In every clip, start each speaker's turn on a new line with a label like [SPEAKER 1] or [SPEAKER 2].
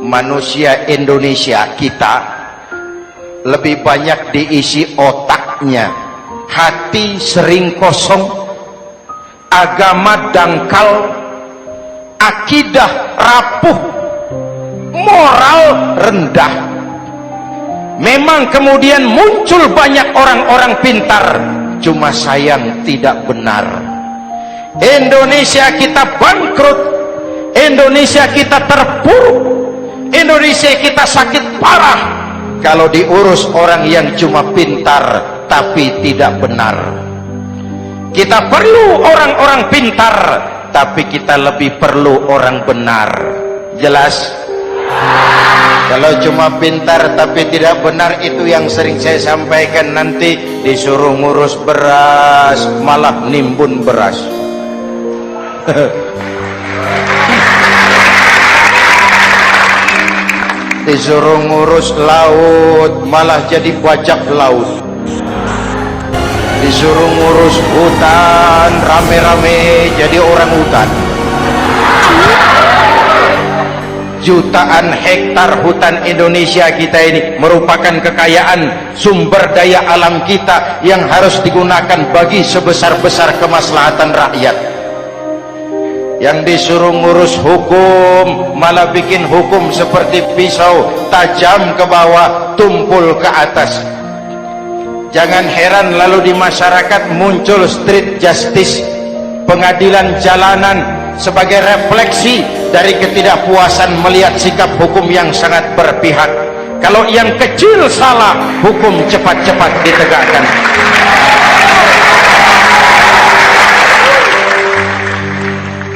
[SPEAKER 1] manusia Indonesia kita lebih banyak diisi otaknya, hati sering kosong, agama dangkal, akidah rapuh, moral rendah. Memang kemudian muncul banyak orang-orang pintar, cuma sayang tidak benar. Indonesia kita bangkrut, Indonesia kita terpuruk, Indonesia kita sakit parah kalau diurus orang yang cuma pintar tapi tidak benar. Kita perlu orang-orang pintar, tapi kita lebih perlu orang benar. Jelas? Kalau cuma pintar tapi tidak benar, itu yang sering saya sampaikan, nanti disuruh ngurus beras malah nimbun beras. Disuruh ngurus laut malah jadi bajak laut. Disuruh ngurus hutan rame-rame jadi orang hutan. Jutaan hektar hutan Indonesia kita ini merupakan kekayaan sumber daya alam kita yang harus digunakan bagi sebesar-besar kemaslahatan rakyat. Yang disuruh ngurus hukum malah bikin hukum seperti pisau, tajam ke bawah, tumpul ke atas. Jangan heran lalu di masyarakat muncul street justice, pengadilan jalanan, sebagai refleksi dari ketidakpuasan melihat sikap hukum yang sangat berpihak. Kalau yang kecil salah, hukum cepat-cepat ditegakkan.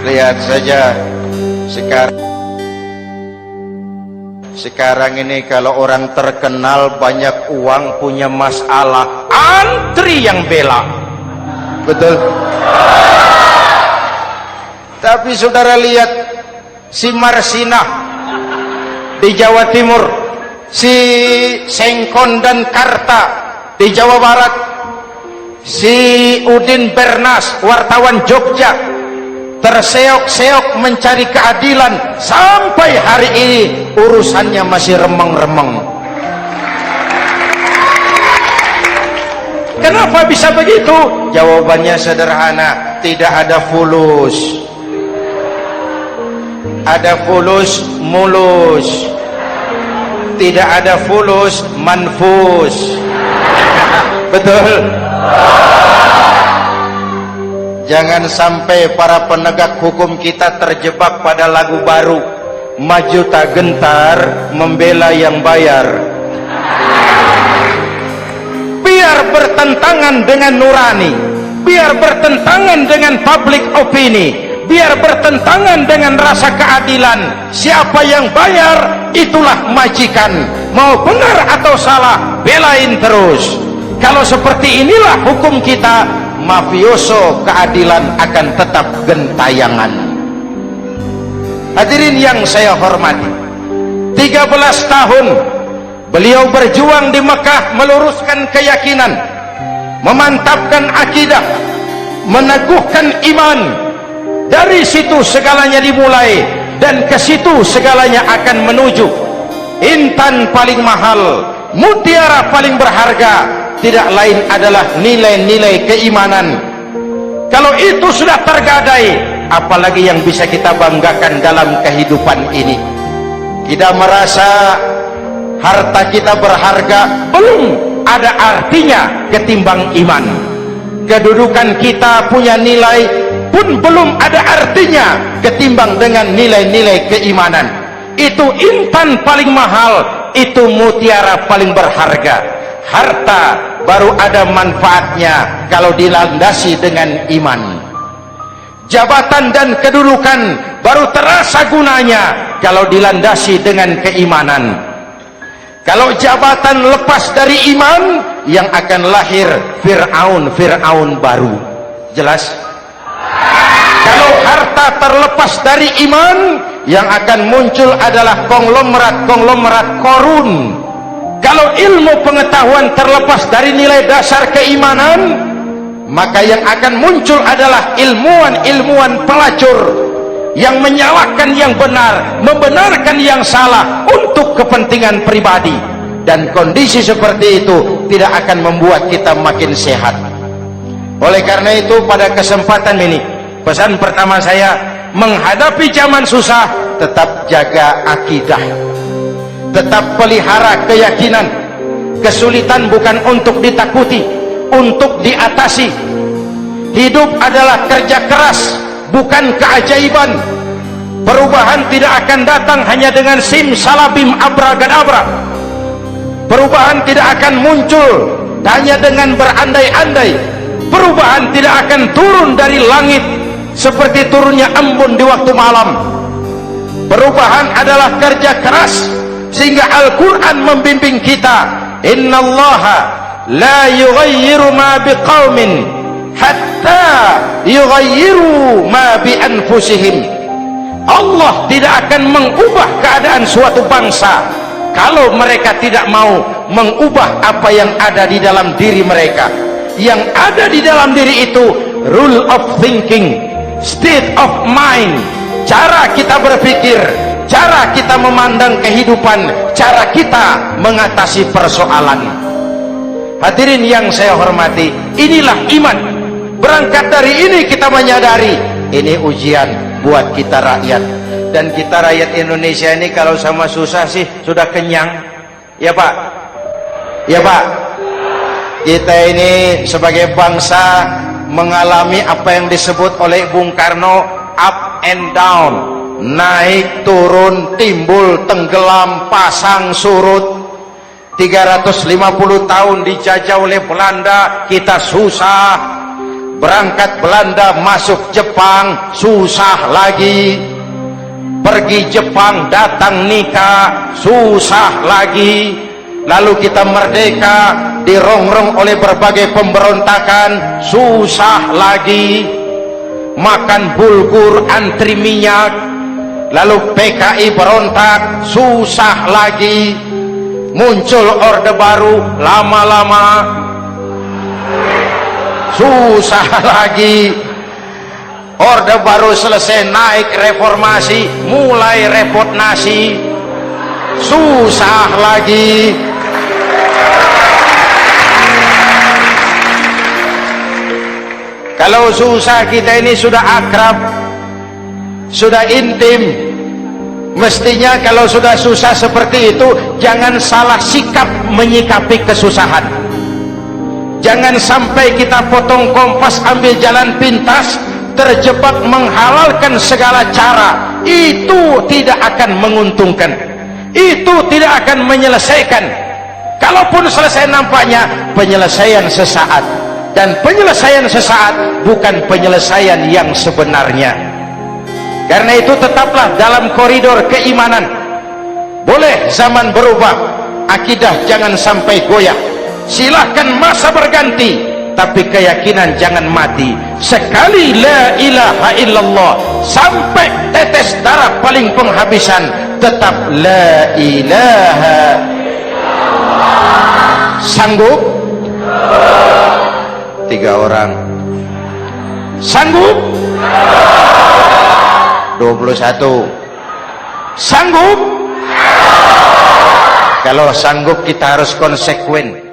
[SPEAKER 1] Lihat saja sekarang ini, kalau orang terkenal banyak uang, punya masalah, antri yang bela. Betul? Tapi saudara lihat si Marsinah di Jawa Timur, si Sengkon dan Karta di Jawa Barat, si Udin Bernas wartawan Jogja, terseok-seok mencari keadilan, sampai hari ini urusannya masih remeng-remeng. Kenapa bisa begitu? Jawabannya sederhana, tidak ada fulus. Ada fulus mulus, tidak ada fulus manfus. Betul? Jangan sampai para penegak hukum kita terjebak pada lagu baru, maju tak gentar membela yang bayar. Biar bertentangan dengan nurani, biar bertentangan dengan public opini, biar bertentangan dengan rasa keadilan, siapa yang bayar itulah majikan. Mau benar atau salah, belain terus. Kalau seperti inilah hukum kita, mafioso keadilan akan tetap gentayangan. Hadirin yang saya hormati, 13 tahun beliau berjuang di Mekah, meluruskan keyakinan, memantapkan akidah, meneguhkan iman. Dari situ segalanya dimulai, dan ke situ segalanya akan menuju. Intan paling mahal, mutiara paling berharga, tidak lain adalah nilai-nilai keimanan. Kalau itu sudah tergadai, apalagi yang bisa kita banggakan dalam kehidupan ini? Kita merasa harta kita berharga, belum ada artinya ketimbang iman. Kedudukan kita punya nilai pun belum ada artinya ketimbang dengan nilai-nilai keimanan. Itu intan paling mahal, itu mutiara paling berharga. Harta baru ada manfaatnya kalau dilandasi dengan iman. Jabatan dan kedudukan baru terasa gunanya kalau dilandasi dengan keimanan. Kalau jabatan lepas dari iman, yang akan lahir Fir'aun baru. Jelas? Kalau harta terlepas dari iman, yang akan muncul adalah konglomerat korun. Kalau ilmu pengetahuan terlepas dari nilai dasar keimanan, maka yang akan muncul adalah ilmuwan pelacur. yang menyalahkan yang benar, membenarkan yang salah untuk kepentingan pribadi. Dan kondisi seperti itu tidak akan membuat kita makin sehat. Oleh karena itu pada kesempatan ini, pesan pertama saya, menghadapi zaman susah tetap jaga akidah, tetap pelihara keyakinan. Kesulitan bukan untuk ditakuti, untuk diatasi. Hidup adalah kerja keras, bukan keajaiban. Perubahan tidak akan datang hanya dengan simsalabim abragadabra. Perubahan tidak akan muncul hanya dengan berandai-andai. Perubahan tidak akan turun dari langit seperti turunnya embun di waktu malam. Perubahan adalah kerja keras, sehingga Al-Quran membimbing kita, innallaha la yughayyiru ma biqaumin hatta yughayyiru ma bi anfusihim. Allah tidak akan mengubah keadaan suatu bangsa kalau mereka tidak mau mengubah apa yang ada di dalam diri mereka. Yang ada di dalam diri itu rule of thinking, state of mind, cara kita berpikir, cara kita memandang kehidupan, cara kita mengatasi persoalan. Hadirin yang saya hormati, inilah iman. Berangkat dari ini kita menyadari ini ujian buat kita rakyat. Dan kita rakyat Indonesia ini kalau sama susah sih sudah kenyang. Ya Pak? Ya Pak? Kita ini sebagai bangsa mengalami apa yang disebut oleh Bung Karno up and down, naik turun, timbul tenggelam, pasang surut. 350 tahun dijajah oleh Belanda, kita susah. Berangkat Belanda masuk Jepang, susah lagi. Pergi Jepang, datang nikah, susah lagi. Lalu kita merdeka, dirongrong oleh berbagai pemberontakan, susah lagi. Makan bulgur, antri minyak. Lalu PKI berontak, susah lagi. Muncul orde baru, lama-lama susah lagi. Orde baru selesai, naik reformasi, mulai repot nasi, susah lagi. Kalau susah kita ini sudah akrab, sudah intim, mestinya kalau sudah susah seperti itu jangan salah sikap menyikapi kesusahan. Jangan sampai kita potong kompas, ambil jalan pintas, terjebak menghalalkan segala cara. Itu tidak akan menguntungkan, itu tidak akan menyelesaikan. Kalaupun selesai nampaknya penyelesaian sesaat, dan penyelesaian sesaat bukan penyelesaian yang sebenarnya. Karena itu tetaplah dalam koridor keimanan. Boleh zaman berubah, akidah jangan sampai goyah. Silahkan masa berganti, tapi keyakinan jangan mati. Sekali la ilaha illallah sampai tetes darah paling penghabisan, tetap la ilaha illallah. Sanggup? 3 orang. Sanggup? 21. Sanggup? Kalau sanggup kita harus konsekuen.